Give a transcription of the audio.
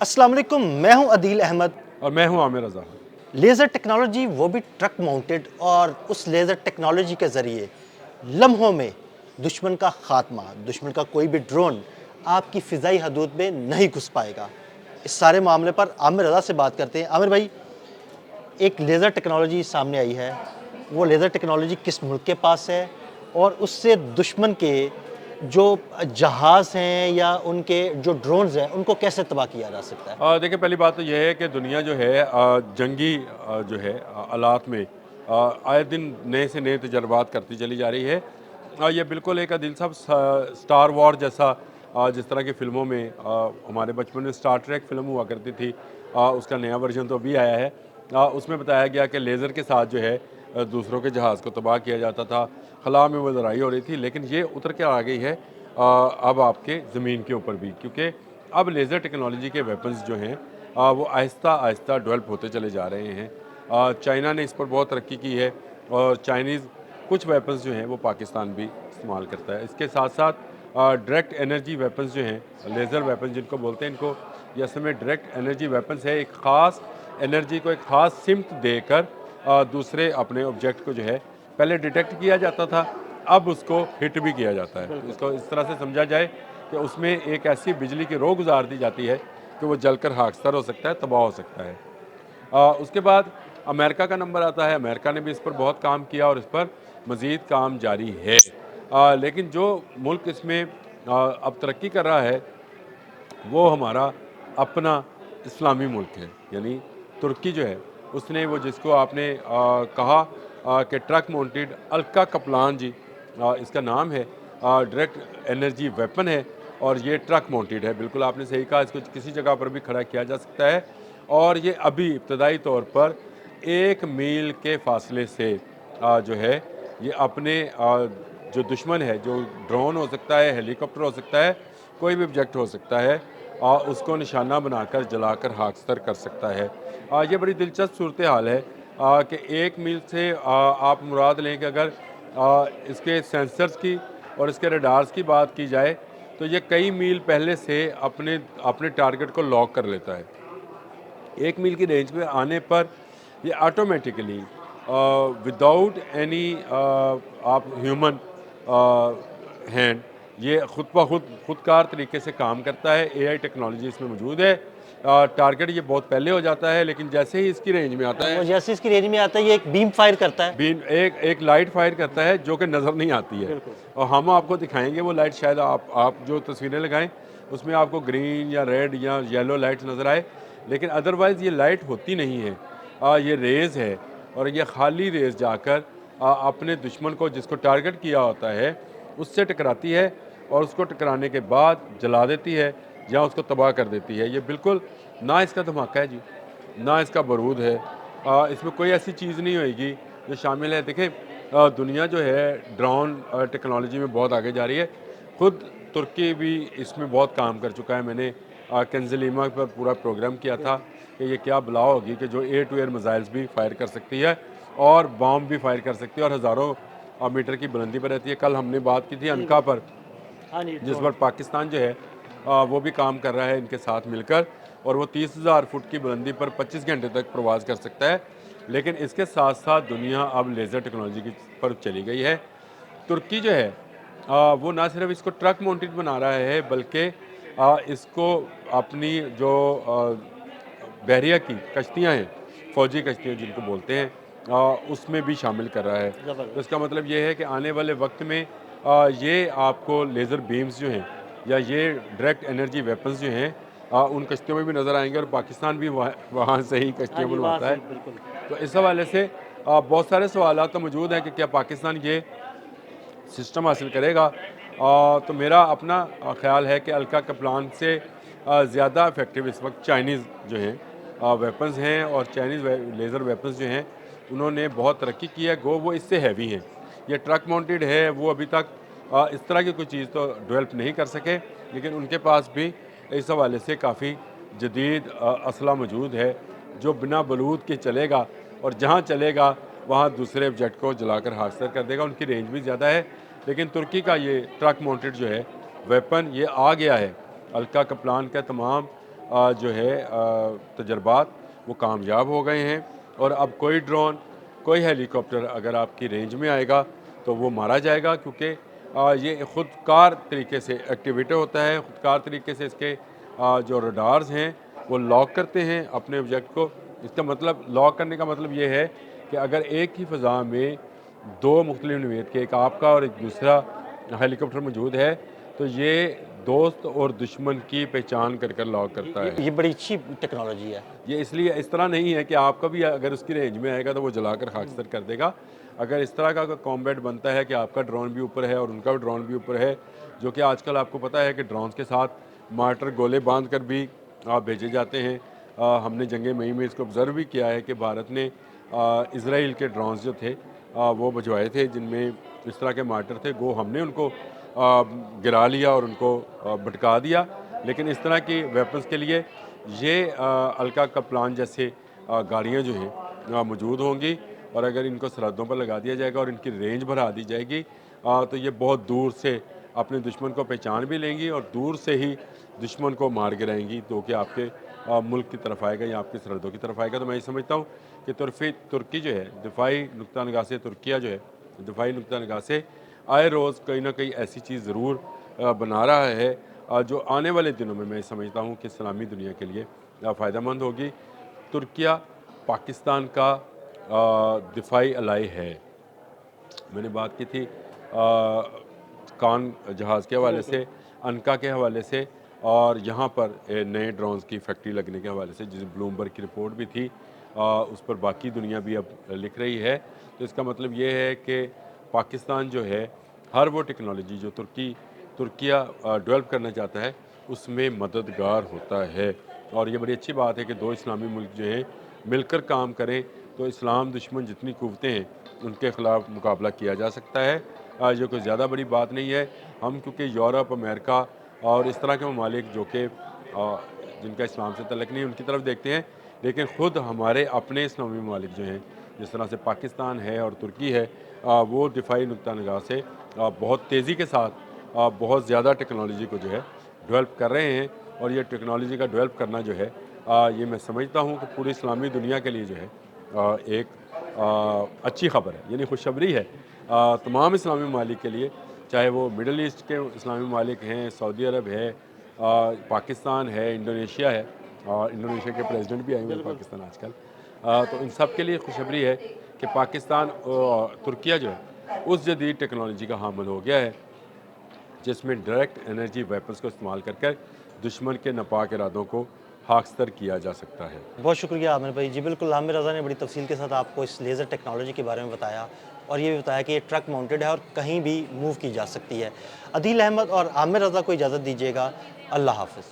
अस्सलाम वालेकुम, मैं हूं अदील अहमद। और मैं हूं आमिर रज़ा। लेज़र टेक्नोलॉजी वो भी ट्रक माउंटेड, और उस लेज़र टेक्नोलॉजी के ज़रिए लम्हों में दुश्मन का खात्मा, दुश्मन का कोई भी ड्रोन आपकी फ़िज़ाई हदूद में नहीं घुस पाएगा। इस सारे मामले पर आमिर रज़ा से बात करते हैं। आमिर भाई, एक लेज़र टेक्नोलॉजी सामने आई है, वो लेज़र टेक्नोलॉजी किस मुल्क के पास है और उससे दुश्मन के जो जहाज़ हैं या उनके जो ड्रोन्स हैं उनको कैसे तबाह किया जा सकता है? देखिए, पहली बात तो ये है कि दुनिया जो है जंगी जो है आलात में आए दिन नए से नए तजर्बात करती चली जा रही है। ये बिल्कुल एक दिल सब स्टार वॉर जैसा जिस तरह की फ़िल्मों में हमारे बचपन में स्टार ट्रेक फ़िल्म हुआ करती थी, उसका नया वर्जन तो अभी आया है। उसमें बताया गया कि लेज़र के साथ जो है दूसरों के जहाज़ को तबाह किया जाता था। खला में वो लड़ाई हो रही थी, लेकिन ये उतर के आ गई है अब आपके ज़मीन के ऊपर भी, क्योंकि अब लेज़र टेक्नोलॉजी के वेपन्स जो हैं वो आहिस्ता आहिस्ता डेवलप होते चले जा रहे हैं। चाइना ने इस पर बहुत तरक्की की है और चाइनीज़ कुछ वेपन्स जो हैं वो पाकिस्तान भी इस्तेमाल करता है। इसके साथ साथ डायरेक्ट एनर्जी वेपन्स जो हैं, लेज़र वेपन्स जिनको बोलते हैं, इनको ये असल में डायरेक्ट एनर्जी वेपन्स है। एक ख़ास एनर्जी को एक ख़ास सिमत देकर दूसरे अपने ऑब्जेक्ट को जो है पहले डिटेक्ट किया जाता था, अब उसको हिट भी किया जाता है। इसको इस तरह से समझा जाए कि उसमें एक ऐसी बिजली की रो गुजार दी जाती है कि वो जलकर खाकसार हो सकता है, तबाह हो सकता है। उसके बाद अमेरिका का नंबर आता है। अमेरिका ने भी इस पर बहुत काम किया और इस पर मज़ीद काम जारी है। लेकिन जो मुल्क इसमें अब तरक्की कर रहा है वो हमारा अपना इस्लामी मुल्क है, यानी तुर्की जो है उसने वो जिसको आपने कहा कि ट्रक माउंटेड अल्का कपलान जी इसका नाम है, डायरेक्ट एनर्जी वेपन है और ये ट्रक माउंटेड है। बिल्कुल आपने सही कहा, इसको किसी जगह पर भी खड़ा किया जा सकता है और ये अभी इब्तदाई तौर पर 1 मील के फासले से जो है ये अपने जो दुश्मन है, जो ड्रोन हो सकता है, हेलीकॉप्टर हो सकता है, कोई भी ऑब्जेक्ट हो सकता है, उसको निशाना बनाकर जलाकर खाकसार कर सकता है। ये बड़ी दिलचस्प सूरत हाल है कि 1 मील से आप मुराद लें कि अगर इसके सेंसर्स की और इसके रडार्स की बात की जाए तो ये कई मील पहले से अपने अपने टारगेट को लॉक कर लेता है। 1 मील की रेंज में आने पर ये ऑटोमेटिकली विदाउट एनी आप ह्यूमन हैंड ये खुद ब खुद खुदकार तरीके से काम करता है। एआई टेक्नोलॉजी इसमें मौजूद है। टारगेट ये बहुत पहले हो जाता है, लेकिन जैसे ही इसकी रेंज में आता वो है जैसे इसकी रेंज में आता है, ये एक बीम फायर करता है। बीन एक एक लाइट फायर करता है जो कि नज़र नहीं आती है। बिल्कुल। और हम आपको दिखाएंगे वो लाइट, शायद आप जो तस्वीरें लगाएं उसमें आपको ग्रीन या रेड या येलो लाइट नज़र आए, लेकिन अदरवाइज़ ये लाइट होती नहीं है। ये रेज़ है और ये खाली रेज़ जाकर अपने दुश्मन को जिसको टारगेट किया होता है उससे टकराती है और उसको टकराने के बाद जला देती है या उसको तबाह कर देती है। ये बिल्कुल ना इसका धमाका है जी, ना इसका बारूद है, इसमें कोई ऐसी चीज़ नहीं होएगी जो शामिल है। देखें, दुनिया जो है ड्रोन टेक्नोलॉजी में बहुत आगे जा रही है। खुद तुर्की भी इसमें बहुत काम कर चुका है। मैंने कंजलीमा पर पूरा प्रोग्राम किया था कि ये क्या बला होगी कि जो एयर टू एयर मिसाइल्स भी फायर कर सकती है और बॉम्ब भी फायर कर सकती है और हज़ारों मीटर की बुलंदी पर रहती है। कल हमने बात की थी अनका पर, हाँ जी, जिस पर पाकिस्तान जो है वो भी काम कर रहा है इनके साथ मिलकर, और वो 30,000 फुट की बुलंदी पर 25 घंटे तक प्रवास कर सकता है। लेकिन इसके साथ साथ दुनिया अब लेज़र टेक्नोलॉजी की पर चली गई है। तुर्की जो है वो ना सिर्फ इसको ट्रक माउंटेड बना रहा है, बल्कि इसको अपनी जो बहरिया की कश्तियाँ हैं, फ़ौजी कश्तियाँ जिनको बोलते हैं, उसमें भी शामिल कर रहा है। तो ज़बरदस्त। इसका मतलब ये है कि आने वाले वक्त में ये आपको लेज़र बीम्स जो हैं या ये डायरेक्ट एनर्जी वेपन्स जो हैं उन कश्तियों में भी नज़र आएंगे और पाकिस्तान भी वहाँ वहाँ से ही हाँ कश्तियाँ जी, वहाँ बनवाता से है। ही बिल्कुल। तो इस हवाले से बहुत सारे सवालात तो मौजूद हैं कि क्या पाकिस्तान ये सिस्टम हासिल करेगा। तो मेरा अपना ख़्याल है कि अल्का का प्लान से ज़्यादा इफ़ेक्टिव इस वक्त चाइनीज़ जो हैं वेपन्स हैं, और चाइनीज़ लेज़र वेपन्स जो हैं उन्होंने बहुत तरक्की की है। गो वो इससे हैवी हैं, ये ट्रक माउंटेड है, वो अभी तक इस तरह की कोई चीज़ तो डेवलप नहीं कर सके, लेकिन उनके पास भी इस हवाले से काफ़ी जदीद असला मौजूद है जो बिना बरूद के चलेगा और जहाँ चलेगा वहाँ दूसरे ऑब्जेक्ट को जलाकर हादसा कर देगा। उनकी रेंज भी ज़्यादा है, लेकिन तुर्की का ये ट्रक माउंटेड जो है वेपन ये आ गया है। अल्का का प्लान का तमाम जो है तजर्बात वो कामयाब हो गए हैं और अब कोई ड्रोन कोई हेलीकॉप्टर अगर आपकी रेंज में आएगा तो वो मारा जाएगा, क्योंकि ये ख़ुदकार तरीके से एक्टिवेट होता है, ख़ुदकार तरीके से इसके जो रडार्स हैं वो लॉक करते हैं अपने ऑब्जेक्ट को। इसका मतलब लॉक करने का मतलब ये है कि अगर एक ही फ़ज़ा में दो मुख्तलिफ नौइयत के, एक आपका और एक दूसरा हेलीकॉप्टर मौजूद है, तो ये दोस्त और दुश्मन की पहचान कर कर लॉक करता है। ये बड़ी अच्छी टेक्नोलॉजी है। ये इसलिए इस तरह नहीं है कि आपका भी अगर उसकी रेंज में आएगा तो वो जलाकर खाकसर कर देगा। अगर इस तरह का कॉम्बैट बनता है कि आपका ड्रोन भी ऊपर है और उनका भी ड्रोन भी ऊपर है, जो कि आजकल आपको पता है कि ड्रोन्स के साथ मार्टर गोले बांध कर भी भेजे जाते हैं। हमने जंग मई में इसको ऑब्ज़र्व भी किया है कि भारत ने इसराइल के ड्रोन्स जो थे वो भिजवाए थे जिनमें इस तरह के मार्टर थे, वो हमने उनको गिरा लिया और उनको भटका दिया। लेकिन इस तरह की वेपन्स के लिए ये अलका कप्लान जैसे गाड़ियाँ जो हैं मौजूद होंगी, और अगर इनको सरहदों पर लगा दिया जाएगा और इनकी रेंज बढ़ा दी जाएगी तो ये बहुत दूर से अपने दुश्मन को पहचान भी लेंगी और दूर से ही दुश्मन को मार गिराएंगी, तो कि आपके मुल्क की तरफ आएगा या आपकी सरहदों की तरफ आएगा। तो मैं ये समझता हूँ कि तुर्की जो है दिफाई नुक्ता निगाह से, तुर्किया जो है दिफाई नुक्ता निगाह से आए रोज़ कहीं ना कहीं ऐसी चीज़ ज़रूर बना रहा है जो आने वाले दिनों में मैं समझता हूँ कि इस्लामी दुनिया के लिए फ़ायदेमंद होगी। तुर्किया पाकिस्तान का दिफाई अलाई है। मैंने बात की थी कान जहाज़ के हवाले से, अनका के हवाले से, और यहाँ पर नए ड्रोन्स की फैक्ट्री लगने के हवाले से, जिस ब्लूमबर्ग की रिपोर्ट भी थी उस पर बाकी दुनिया भी अब लिख रही है। तो इसका मतलब ये है कि पाकिस्तान जो है हर वो टेक्नोलॉजी जो तुर्किया डेवलप करना चाहता है उसमें मददगार होता है। और ये बड़ी अच्छी बात है कि दो इस्लामी मुल्क जो हैं मिलकर काम करें तो इस्लाम दुश्मन जितनी क़ुव्वतें हैं उनके ख़िलाफ़ मुकाबला किया जा सकता है। ये कोई ज़्यादा बड़ी बात नहीं है। हम क्योंकि यूरोप, अमेरिका और इस तरह के ममालिक जो कि जिनका इस्लाम से तल्लुक़ नहीं, उनकी तरफ देखते हैं, लेकिन ख़ुद हमारे अपने इस्लामी ममालिक जो हैं जिस तरह से पाकिस्तान है और तुर्की है वो दिफाई नुक्ता निगाह से बहुत तेज़ी के साथ बहुत ज़्यादा टेक्नोलॉजी को जो है डेवलप कर रहे हैं। और ये टेक्नोलॉजी का डेवलप करना जो है ये मैं समझता हूँ कि पूरी इस्लामी दुनिया के लिए जो है एक अच्छी ख़बर है, यानी खुशखबरी है तमाम इस्लामी ममालिक के लिए, चाहे वो मिडल ईस्ट के इस्लामी ममालिक हैं, सऊदी अरब है, पाकिस्तान है, इंडोनेशिया है, और इंडोनेशिया के प्रेसिडेंट भी आए हुए हैं पाकिस्तान आजकल। तो इन सब के लिए खुशखबरी है कि पाकिस्तान तुर्किया जो है उस जदीद टेक्नोलॉजी का हामिल हो गया है जिसमें डायरेक्ट एनर्जी वेपन्स को इस्तेमाल करके दुश्मन के नापाक इरादों को खाकसतर किया जा सकता है। बहुत शुक्रिया आमिर भाई। जी बिल्कुल, आमिर रज़ा ने बड़ी तफसील के साथ आपको इस लेज़र टेक्नोलॉजी के बारे में बताया और ये भी बताया कि ये ट्रक माउंटेड है और कहीं भी मूव की जा सकती है। अदील अहमद और आमिर रज़ा को इजाज़त दीजिएगा। अल्लाह हाफ़िज़।